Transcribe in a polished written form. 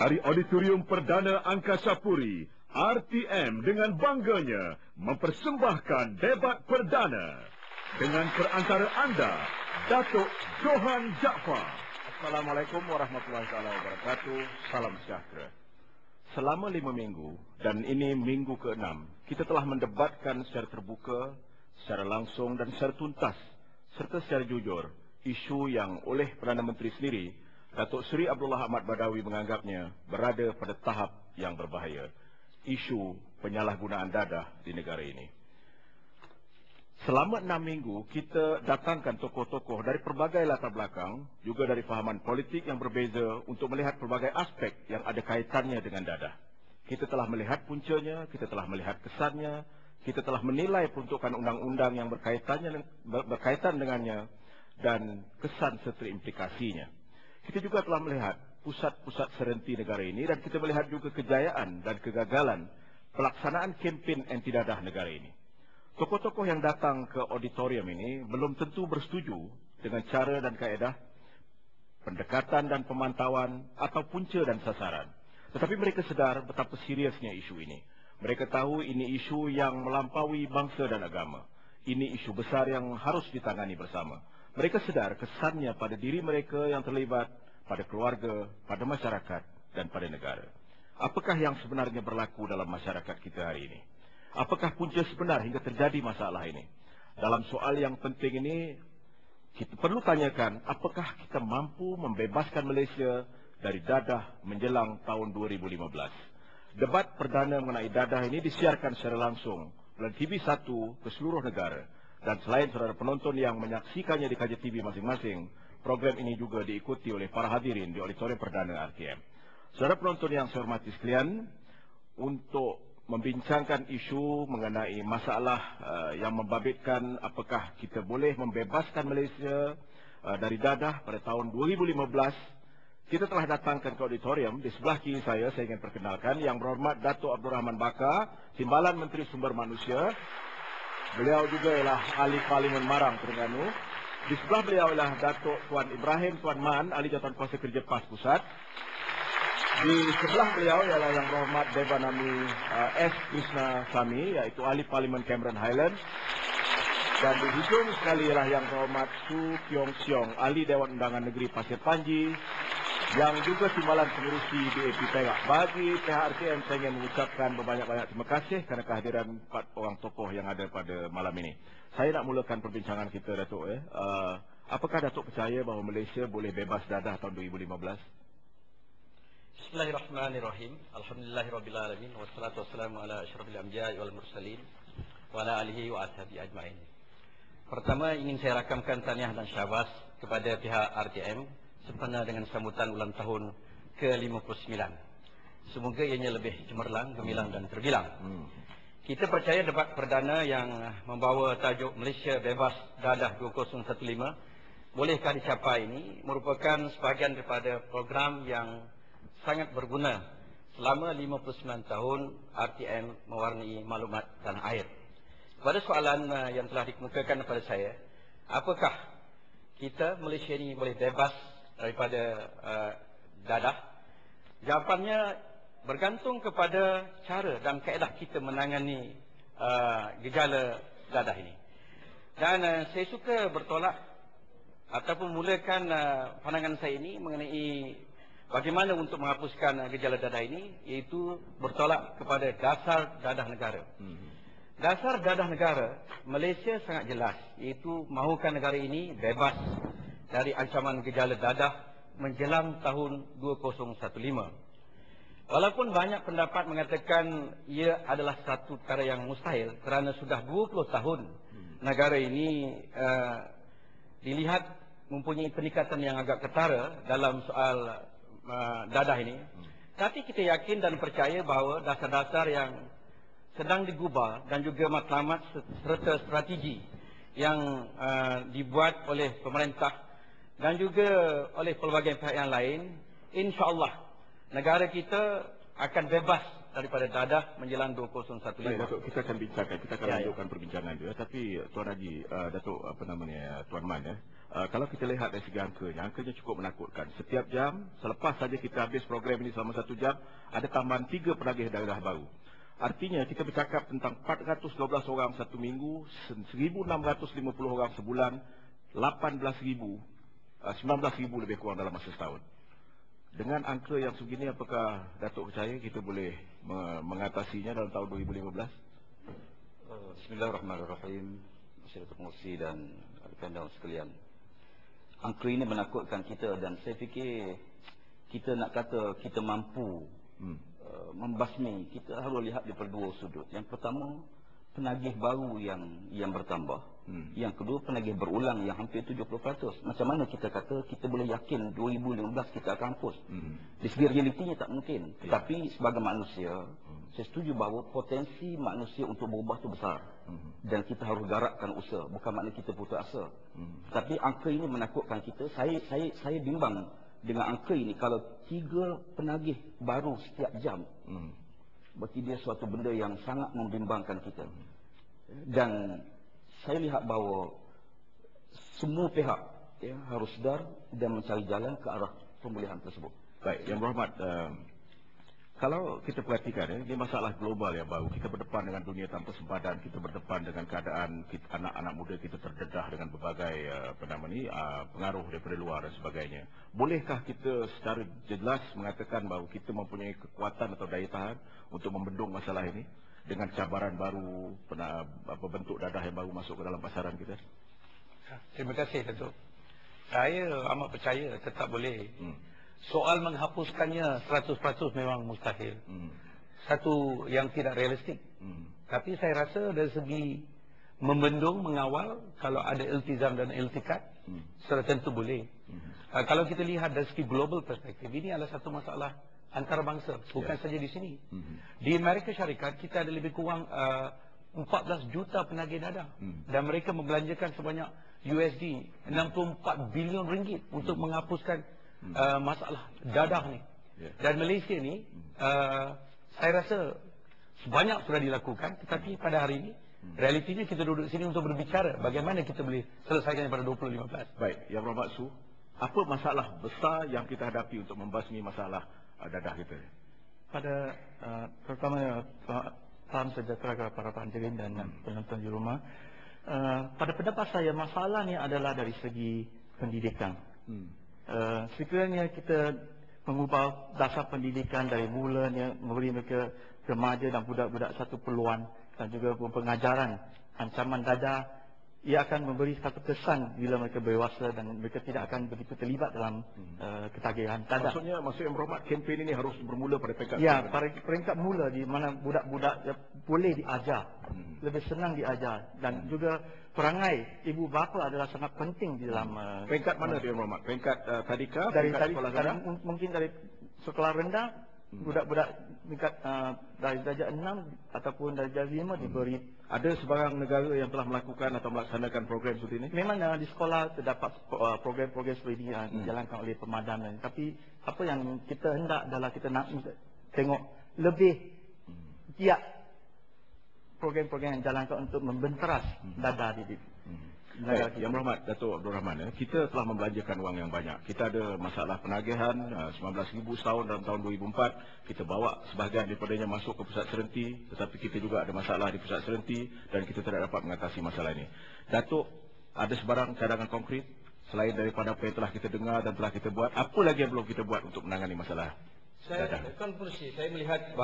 Dari Auditorium Perdana Angkasa Puri, RTM dengan bangganya mempersembahkan debat perdana. Dengan perantara anda, Datuk Johan Jaafar. Assalamualaikum warahmatullahi wabarakatuh. Salam sejahtera. Selama 5 minggu, dan ini minggu ke-6, kita telah mendebatkan secara terbuka, secara langsung dan secara tuntas, serta secara jujur, isu yang oleh Perdana Menteri sendiri, Datuk Seri Abdullah Ahmad Badawi menganggapnya berada pada tahap yang berbahaya. Isu penyalahgunaan dadah di negara ini. Selama 6 minggu, kita datangkan tokoh-tokoh dari pelbagai latar belakang, juga dari fahaman politik yang berbeza untuk melihat pelbagai aspek yang ada kaitannya dengan dadah. Kita telah melihat puncanya, kita telah melihat kesannya, kita telah menilai peruntukan undang-undang yang berkaitan dengannya, dan kesan serta implikasinya. Kita juga telah melihat pusat-pusat serenti negara ini, dan kita melihat juga kejayaan dan kegagalan pelaksanaan kempen anti dadah negara ini. Tokoh-tokoh yang datang ke auditorium ini belum tentu bersetuju dengan cara dan kaedah, pendekatan dan pemantauan, atau punca dan sasaran. Tetapi mereka sedar betapa seriusnya isu ini. Mereka tahu ini isu yang melampaui bangsa dan agama. Ini isu besar yang harus ditangani bersama. Mereka sedar kesannya pada diri mereka yang terlibat, pada keluarga, pada masyarakat, dan pada negara. Apakah yang sebenarnya berlaku dalam masyarakat kita hari ini? Apakah punca sebenar hingga terjadi masalah ini? Dalam soal yang penting ini, kita perlu tanyakan, apakah kita mampu membebaskan Malaysia dari dadah menjelang tahun 2015? Debat perdana mengenai dadah ini disiarkan secara langsung oleh TV1 ke seluruh negara. Dan selain saudara penonton yang menyaksikannya di KJTV masing-masing, program ini juga diikuti oleh para hadirin di Auditorium Perdana RTM. Saudara penonton yang saya hormati sekalian, untuk membincangkan isu mengenai masalah yang membabitkan apakah kita boleh membebaskan Malaysia dari dadah pada tahun 2015, kita telah datangkan ke auditorium. Di sebelah kiri saya ingin perkenalkan Yang Berhormat Datuk Abdul Rahman Bakar, Timbalan Menteri Sumber Manusia. Beliau juga ialah Ahli Parlimen Marang Terengganu. Di sebelah beliau ialah Datuk Tuan Ibrahim Tuan Man, Ahli Jawatankuasa Kerja PAS Pusat. Di sebelah beliau ialah Yang Berhormat Devanami S. Krishna Sami, iaitu Ahli Parlimen Cameron Highlands. Dan di hujung sekali ialah Yang Berhormat Su Kiong Siong, Ahli Dewan Undangan Negeri Pasir Panji, yang juga timbalan pengurusi DAP Perak. Bagi pihak RTM, saya ingin mengucapkan berbanyak-banyak terima kasih kerana kehadiran 4 orang tokoh yang ada pada malam ini. Saya nak mulakan perbincangan kita, Datuk. Apakah Datuk percaya bahawa Malaysia boleh bebas dadah tahun 2015? Bismillahirrahmanirrahim. Alhamdulillahirrabbilalamin. Wassalatu wassalamu ala asyrafil anbiya'i wal mursalin wa ala alihi wa ashabihi ajma'in. Pertama, ingin saya rakamkan tahniah dan syabas kepada pihak RTM sempena dengan sambutan ulang tahun ke-59. Semoga ianya lebih cemerlang, gemilang dan terbilang. Kita percaya debat perdana yang membawa tajuk Malaysia Bebas Dadah 2015 bolehkah dicapai ini merupakan sebahagian daripada program yang sangat berguna selama 59 tahun RTM mewarnai maklumat tanah air. Pada soalan yang telah dikemukakan kepada saya, apakah kita Malaysia ini boleh bebas daripada dadah? Jawapannya bergantung kepada cara dan kaedah kita menangani gejala dadah ini. Dan saya suka bertolak ataupun mulakan pandangan saya ini mengenai bagaimana untuk menghapuskan gejala dadah ini, iaitu bertolak kepada dasar dadah negara. Dasar dadah negara Malaysia sangat jelas, iaitu mahukan negara ini bebas dari ancaman gejala dadah menjelang tahun 2015. Walaupun banyak pendapat mengatakan ia adalah satu perkara yang mustahil kerana sudah 20 tahun negara ini dilihat mempunyai peningkatan yang agak ketara dalam soal dadah ini. Tapi kita yakin dan percaya bahawa dasar-dasar yang sedang digubal dan juga matlamat serta strategi yang dibuat oleh pemerintah dan juga oleh pelbagai pihak yang lain, insya-Allah negara kita akan bebas daripada dadah menjelang 2015. Datuk, kita akan bincangkan, kita akan lanjutkan perbincangan dia. Tapi Tuan Haji, Datuk Tuan Man, Kalau kita lihat dari segi angkanya cukup menakutkan. Setiap jam, selepas saja kita habis program ini selama 1 jam, ada tambahan 3 penagih daerah baru. Artinya kita bercakap tentang 412 orang satu minggu, 1,650 orang sebulan, 19,000 lebih kurang dalam masa setahun. Dengan angka yang sebegini, apakah Datuk percaya kita boleh mengatasinya dalam tahun 2015? Bismillahirrahmanirrahim. Masyarakat Pengerusi dan rekan-rekan sekalian. Angka ini menakutkan kita dan saya fikir kita nak kata kita mampu membasmi, kita harus lihat daripada 2 sudut. Yang pertama, penagih baru yang bertambah. Yang kedua, penagih berulang yang hampir 70%. Macam mana kita kata kita boleh yakin 2015 kita akan hapus? Di segi realitinya tak mungkin. Tetapi sebagai manusia, saya setuju bahawa potensi manusia untuk berubah itu besar. Dan kita harus garakkan usaha. Bukan makna kita putus asa. Tapi angka ini menakutkan kita. Saya bimbang dengan angka ini. Kalau 3 penagih baru setiap jam, berarti dia suatu benda yang sangat membimbangkan kita. Dan saya lihat bahawa semua pihak harus sedar dan mencari jalan ke arah pemulihan tersebut. Baik, Yang Berhormat, kalau kita perhatikan, ini masalah global yang baru. Kita berdepan dengan dunia tanpa sempadan. Kita berdepan dengan keadaan anak-anak muda kita terdedah dengan berbagai pengaruh daripada luar dan sebagainya. Bolehkah kita secara jelas mengatakan bahawa kita mempunyai kekuatan atau daya tahan untuk membendung masalah ini dengan cabaran baru, bentuk dadah yang baru masuk ke dalam pasaran kita? Terima kasih, Datuk. Saya amat percaya tetap boleh. Soal menghapuskannya 100% memang mustahil. Satu yang tidak realistik. Tapi saya rasa dari segi membendung, mengawal, kalau ada iltizam dan iltikat, sudah tentu boleh. Kalau kita lihat dari segi global perspektif, ini adalah satu masalah antarabangsa, bukan saja di sini. Di Amerika Syarikat, kita ada lebih kurang 14 juta penagih dadah. Dan mereka membelanjakan sebanyak USD 64 bilion ringgit untuk menghapuskan masalah dadah ni. Dan Malaysia ni saya rasa banyak sudah dilakukan, tetapi pada hari ini realitinya kita duduk sini untuk berbicara bagaimana kita boleh selesaikan pada 2015. Baik, Yang Berhormat Su, apa masalah besar yang kita hadapi untuk membasmi masalah dadah kita? Pada pertama, salam sejahtera kepada para hadirin dan penonton di rumah. Pada pendapat saya, masalah ni adalah dari segi pendidikan. Sekiranya kita mengubah dasar pendidikan dari mulanya, memberi mereka remaja dan budak-budak satu peluang dan juga pengajaran ancaman dadah, ia akan memberi satu kesan bila mereka dewasa dan mereka tidak akan begitu terlibat dalam ketagihan dadah. Maksudnya Yang Berhormat, kempen ini harus bermula pada peringkat peringkat mula di mana budak-budak boleh diajar, lebih senang diajar, dan juga perangai ibu bapa adalah sangat penting di dalam peringkat mana Yang Berhormat? Peringkat tadika, dari sekolah rendah? mungkin dari sekolah rendah, budak-budak tingkat dari darjah 6 ataupun darjah 5 diberi. Ada sebarang negara yang telah melakukan atau melaksanakan program seperti ini? Memang di sekolah terdapat program-program seperti ini dijalankan oleh pemadam. Tapi apa yang kita hendak adalah kita nak tengok lebih giat program-program yang dijalankan untuk membenteras dadah di Baik, Yang Berhormat Datuk Abdul Rahman, kita telah membelanjakan wang yang banyak. Kita ada masalah penagihan 19,000 setahun dalam tahun 2004. Kita bawa sebahagian daripadanya masuk ke pusat serenti, tetapi kita juga ada masalah di pusat serenti dan kita tidak dapat mengatasi masalah ini. Datuk, ada sebarang cadangan konkret selain daripada apa yang telah kita dengar dan telah kita buat? Apa lagi yang belum kita buat untuk menangani masalah dadah? Saya melihat